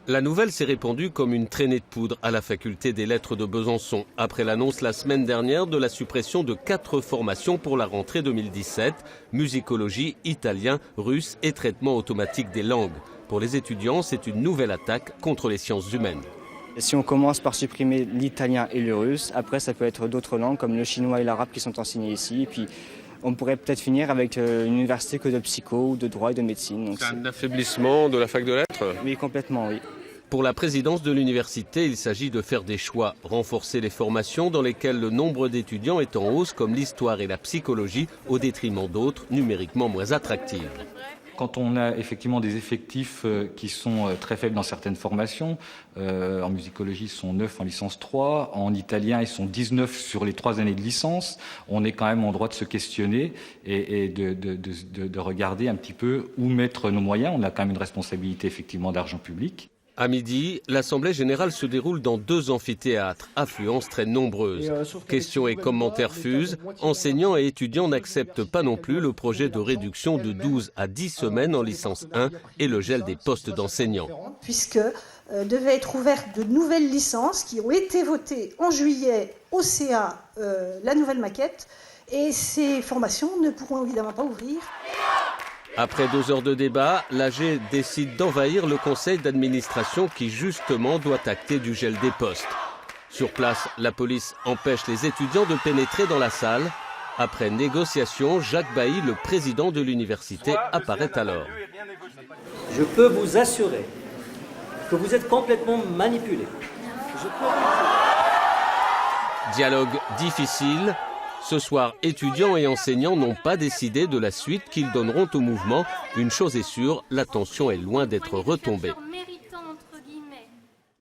La nouvelle s'est répandue comme une traînée de poudre à la faculté des lettres de Besançon, après l'annonce la semaine dernière de la suppression de 4 formations pour la rentrée 2017, musicologie, italien, russe et traitement automatique des langues. Pour les étudiants, c'est une nouvelle attaque contre les sciences humaines. Si on commence par supprimer l'italien et le russe, après ça peut être d'autres langues comme le chinois et l'arabe qui sont enseignés ici. Et puis on pourrait peut-être finir avec une université que de psycho, de droit et de médecine. C'est un affaiblissement de la fac de lettres ? Oui, complètement, oui. Pour la présidence de l'université, il s'agit de faire des choix, renforcer les formations dans lesquelles le nombre d'étudiants est en hausse, comme l'histoire et la psychologie, au détriment d'autres numériquement moins attractives. Quand on a effectivement des effectifs qui sont très faibles dans certaines formations, en musicologie ils sont 9 en licence 3, en italien ils sont 19 sur les 3 années de licence, on est quand même en droit de se questionner et de regarder un petit peu où mettre nos moyens. On a quand même une responsabilité effectivement d'argent public. À midi, l'Assemblée générale se déroule dans 2 amphithéâtres, affluence très nombreuse. Questions et commentaires fusent. Enseignants et étudiants n'acceptent pas non plus le projet de réduction de 12 à 10 semaines en licence 1 et le gel des postes d'enseignants. Puisque devaient être ouvertes de nouvelles licences qui ont été votées en juillet au CA, la nouvelle maquette, et ces formations ne pourront évidemment pas ouvrir. Après 2 heures de débat, l'AG décide d'envahir le conseil d'administration qui justement doit acter du gel des postes. Sur place, la police empêche les étudiants de pénétrer dans la salle. Après négociation, Jacques Bailly, le président de l'université, apparaît alors. Je peux vous assurer que vous êtes complètement manipulé. Dialogue difficile. Ce soir, étudiants et enseignants n'ont pas décidé de la suite qu'ils donneront au mouvement. Une chose est sûre, la tension est loin d'être retombée.